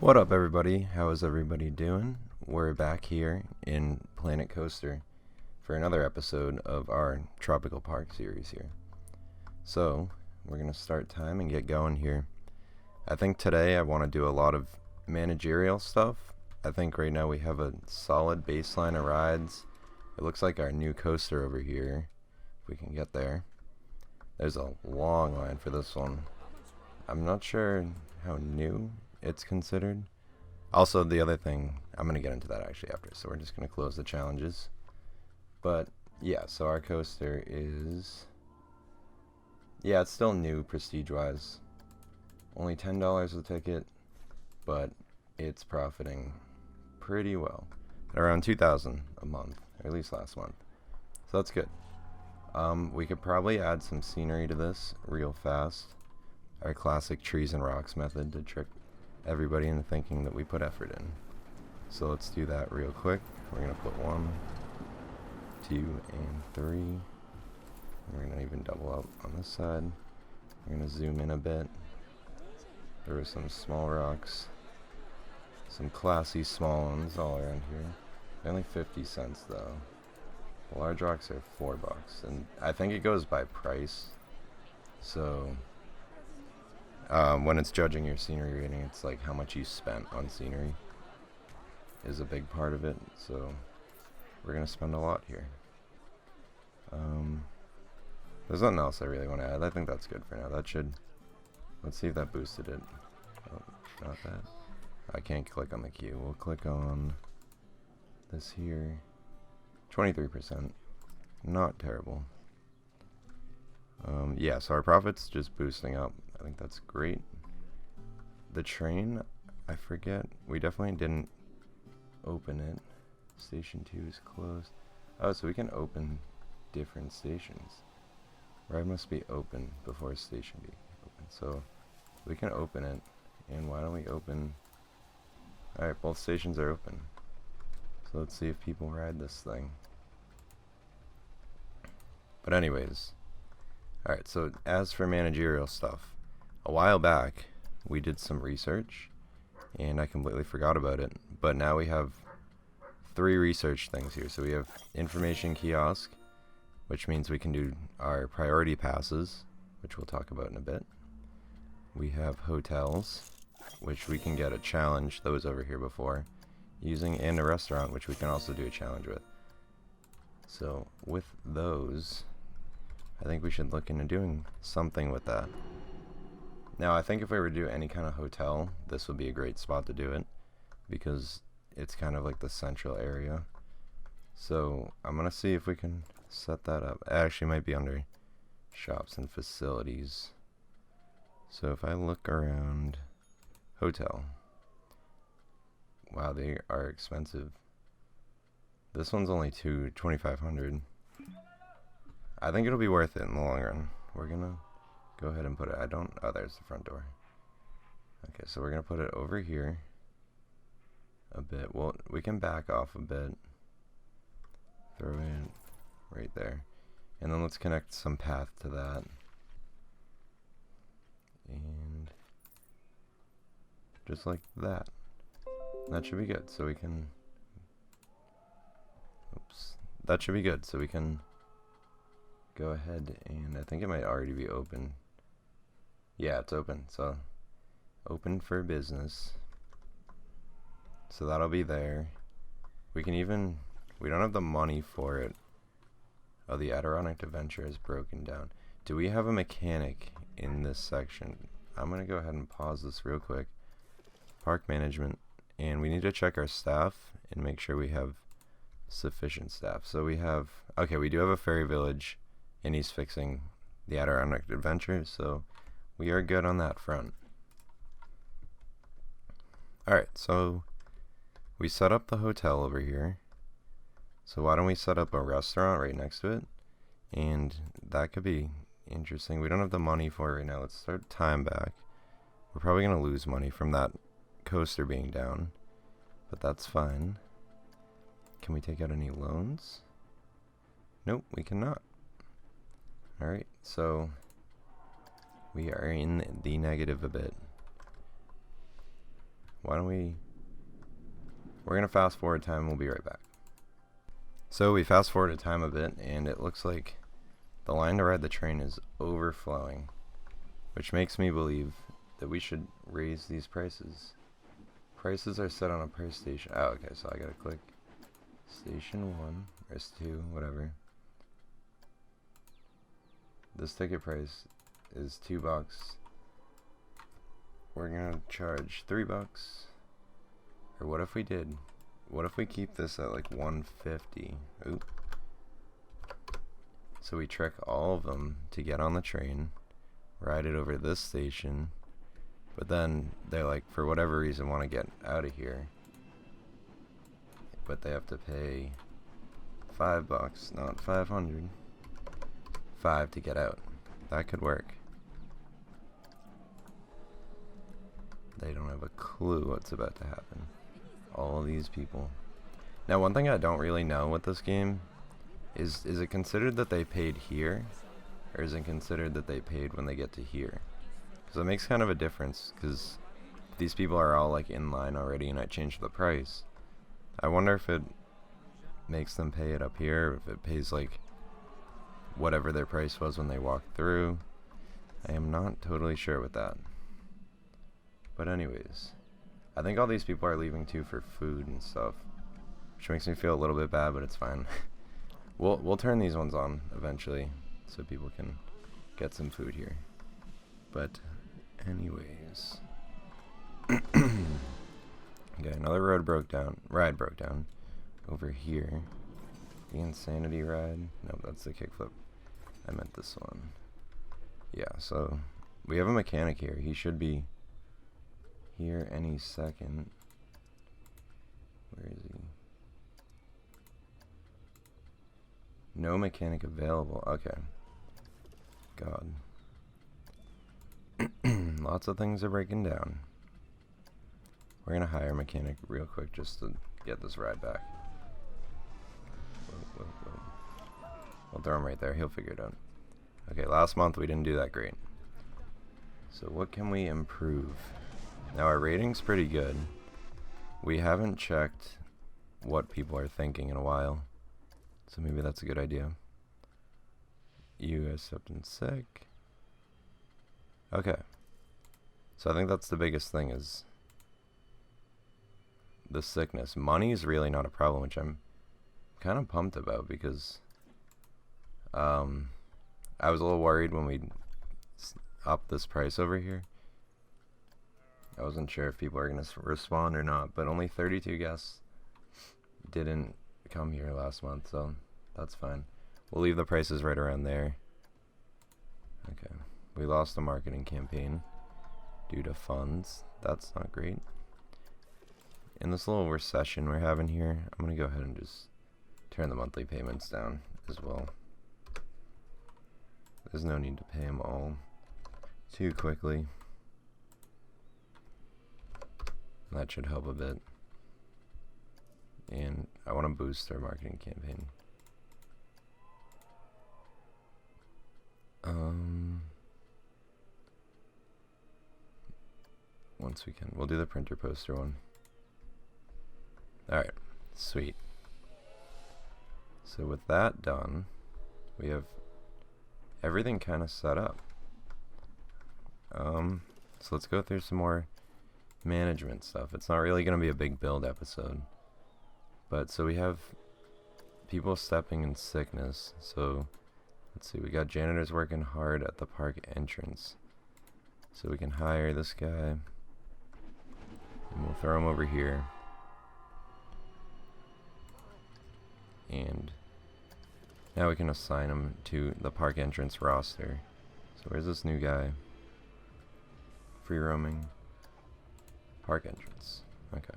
What up, everybody? How is everybody doing? We're back here in Planet Coaster for another episode of our Tropical Park series here. So, we're going to start time and get going here. I think today I want to do a lot of managerial stuff. I think right now we have a solid baseline of rides. It looks like our new coaster over here, if we can get there. There's a long line for this one. I'm not sure how new it's considered. Also, the other thing, I'm going to get into that actually after, so we're just going to close the challenges. But yeah, so our coaster is, it's still new prestige wise. Only $10 a ticket, but it's profiting pretty well at around $2,000 a month, or at least last month, so that's good. We could probably add some scenery to this real fast, our classic trees and rocks method to trick everybody into thinking that we put effort in. So let's do that real quick. We're gonna put 1, 2, and 3. We're gonna even double up on this side. We're gonna zoom in a bit. There were some small rocks, some classy small ones all around here. They're only 50 cents though. The large rocks are $4, and I think it goes by price. So when it's judging your scenery rating, it's like how much you spent on scenery is a big part of it. So we're gonna spend a lot here. There's nothing else I really want to add. I think that's good for now. That should, let's see if that boosted it. Oh, not that. I can't click on the queue. We'll click on this here. 23%, not terrible. Yeah, so our profit's just boosting up. I think that's great. The train, I forget, we definitely didn't open it. Station 2 is closed. Oh, so we can open different stations. Ride must be open before station be open. So we can open it, and why don't we open, alright, both stations are open. So let's see if people ride this thing. But anyways, alright, so as for managerial stuff, a while back we did some research and I completely forgot about it, but now we have 3 research things here. So we have information kiosk, which means we can do our priority passes, which we'll talk about in a bit. We have hotels, which we can get a challenge, those over here before using, and a restaurant, which we can also do a challenge with. So with those, I think we should look into doing something with that. Now I think if we were to do any kind of hotel, this would be a great spot to do it, because it's kind of like the central area. So I'm gonna see if we can set that up. It actually might be under shops and facilities. So if I look around, hotel. Wow, they are expensive. This one's only $2,500. I think it'll be worth it in the long run. We're gonna go ahead and put it, oh, there's the front door. Okay, so we're gonna put it over here a bit. Well, we can back off a bit. Throw it right there. And then let's connect some path to that. And just like that. That should be good, so we can, that should be good, so we can go ahead, and I think it might already be open. Yeah, it's open, so open for business. So that'll be there. We can even, we don't have the money for it. Oh, the Adirondack Adventure is broken down. Do we have a mechanic in this section? I'm gonna go ahead and pause this real quick. Park management. And we need to check our staff and make sure we have sufficient staff. So we have, okay, we do have a ferry village, and he's fixing the Adirondack Adventure, so we are good on that front. Alright, so we set up the hotel over here. So why don't we set up a restaurant right next to it? And that could be interesting. We don't have the money for it right now. Let's start time back. We're probably going to lose money from that coaster being down, but that's fine. Can we take out any loans? Nope, we cannot. Alright, so we are in the negative a bit. why don't we're going to fast forward time, we'll be right back. So we fast forwarded time a bit, and it looks like the line to ride the train is overflowing, which makes me believe that we should raise these prices. Prices are set on a price station. Oh, okay, so I gotta click station 1, or 2, whatever. This ticket price is $2. We're gonna charge $3. Or what if we did? What if we keep this at like 150? Oop. So we trick all of them to get on the train, ride it over this station, but then they like, for whatever reason, want to get out of here. But they have to pay $5, not 500. 5 to get out. That could work. They don't have a clue what's about to happen. All these people. Now, one thing I don't really know with this game is it considered that they paid here, or is it considered that they paid when they get to here? Because it makes kind of a difference, because these people are all like in line already and I changed the price. I wonder if it makes them pay it up here, or if it pays like whatever their price was when they walked through. I am not totally sure with that. But anyways, I think all these people are leaving too for food and stuff, which makes me feel a little bit bad, but it's fine. We'll turn these ones on eventually, so people can get some food here. But anyways, okay, another ride broke down over here. The insanity ride. No, that's the kickflip. I meant this one. Yeah, so we have a mechanic here. He should be here any second. Where is he? No mechanic available. Okay. God. Lots of things are breaking down. We're gonna hire a mechanic real quick just to get this ride back. Whoa. We'll throw him right there. He'll figure it out. Okay, last month we didn't do that great. So what can we improve? Now our rating's pretty good. We haven't checked what people are thinking in a while, so maybe that's a good idea. You acceptance sick. Okay. So I think that's the biggest thing, is the sickness. Money is really not a problem, which I'm kind of pumped about, because I was a little worried when we upped this price over here. I wasn't sure if people are going to respond or not, but only 32 guests didn't come here last month, so that's fine. We'll leave the prices right around there. Okay. We lost a marketing campaign due to funds. That's not great. In this little recession we're having here, I'm going to go ahead and just turn the monthly payments down as well. There's no need to pay them all too quickly. That should help a bit. And I want to boost our marketing campaign. Once we can, we'll do the printer poster one. Alright, sweet. So with that done, we have everything kind of set up. So let's go through some more management stuff. It's not really going to be a big build episode, but so we have people stepping in sickness. So let's see, we got janitors working hard at the park entrance, so we can hire this guy and we'll throw him over here. And now we can assign him to the park entrance roster. So where's this new guy? Free roaming. Park entrance. Okay.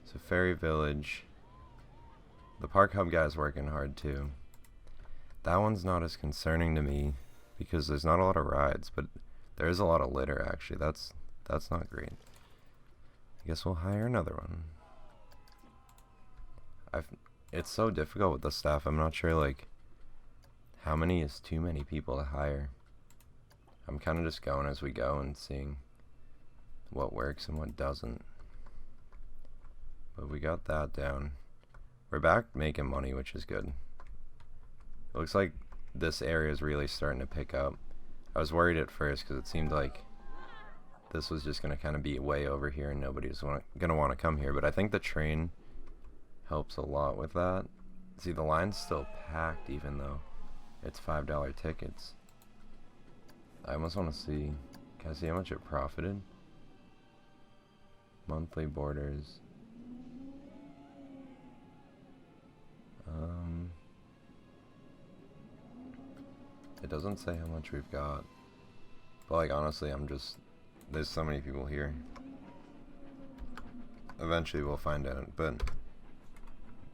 So Ferry Village. The Park Hub guy's working hard too. That one's not as concerning to me because there's not a lot of rides, but there is a lot of litter actually. That's not great. I guess we'll hire another one. It's so difficult with the staff. I'm not sure like how many is too many people to hire. I'm kind of just going as we go and seeing what works and what doesn't. But we got that down. We're back making money, which is good. It looks like this area is really starting to pick up. I was worried at first because it seemed like this was just going to kind of be way over here and nobody's going to want to come here. But I think the train helps a lot with that. See, the line's still packed even though it's $5 tickets. I almost want to see, can I see how much it profited? Monthly boarders. It doesn't say how much we've got. But like honestly, there's so many people here. Eventually we'll find out, but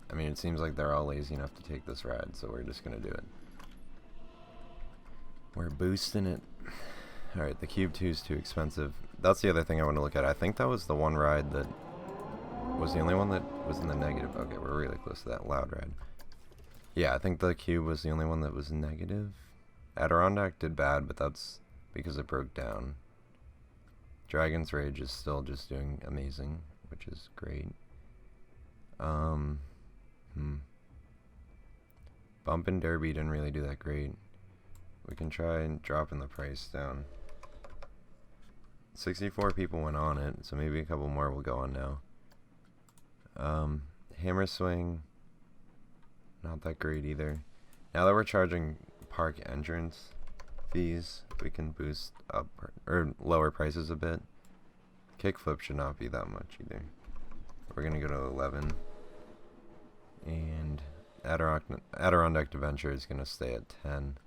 I mean it seems like they're all lazy enough to take this ride, so we're just gonna do it. We're boosting it. Alright, the Cube 2 is too expensive. That's the other thing I want to look at. I think that was the one ride that was the only one that was in the negative. Okay, we're really close to that loud ride. Yeah, I think the Cube was the only one that was negative. Adirondack did bad, but that's because it broke down. Dragon's Rage is still just doing amazing, which is great. Bumpin' Derby didn't really do that great. We can try and dropping the price down. 64 people went on it, so maybe a couple more will go on now. Hammer Swing, not that great either. Now that we're charging park entrance fees, we can boost up or lower prices a bit. Kickflip should not be that much either. We're gonna go to 11, and Adirondack Adventure is gonna stay at 10.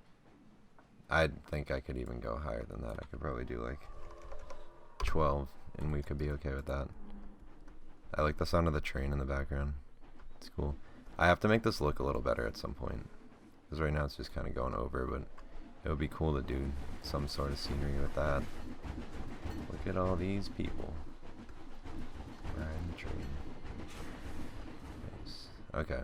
I think I could even go higher than that. I could probably do like 12, and we could be okay with that. I like the sound of the train in the background. It's cool. I have to make this look a little better at some point, because right now it's just kind of going over, but it would be cool to do some sort of scenery with that. Look at all these people riding the train. Nice. Okay.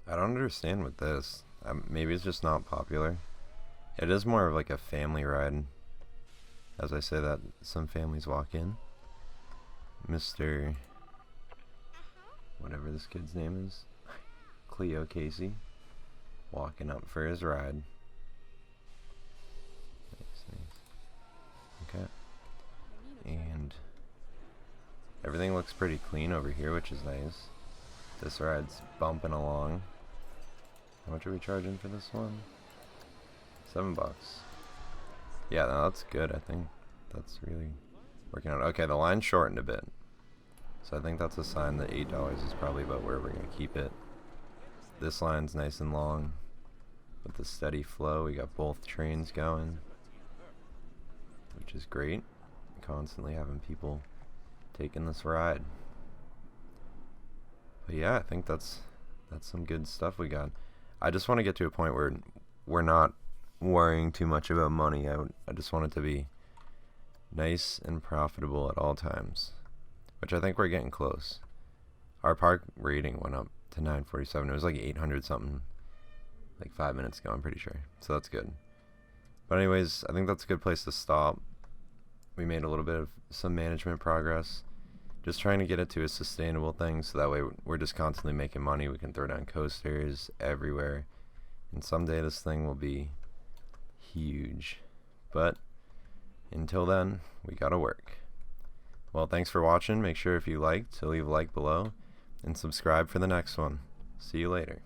I don't understand with this. Maybe it's just not popular. It is more of like a family ride. As I say that, some families walk in. Mr. whatever this kid's name is. Cleo Casey. Walking up for his ride. Nice. Okay. And everything looks pretty clean over here, which is nice. This ride's bumping along. How much are we charging for this one? $7. Yeah, no, that's good. I think that's really working out. Okay, the line shortened a bit, so I think that's a sign that $8 is probably about where we're gonna keep it. This line's nice and long with the steady flow. We got both trains going, which is great. Constantly having people taking this ride. But yeah, I think that's some good stuff we got. I just want to get to a point where we're not worrying too much about money. I just want it to be nice and profitable at all times, which I think we're getting close. Our park rating went up to 947. It was like 800 something like 5 minutes ago, I'm pretty sure. So that's good. But anyways, I think that's a good place to stop. We made a little bit of some management progress. Just trying to get it to a sustainable thing, so that way we're just constantly making money. We can throw down coasters everywhere, and someday this thing will be huge. But until then, we gotta work. Well, thanks for watching. Make sure if you liked to leave a like below and subscribe for the next one. See you later.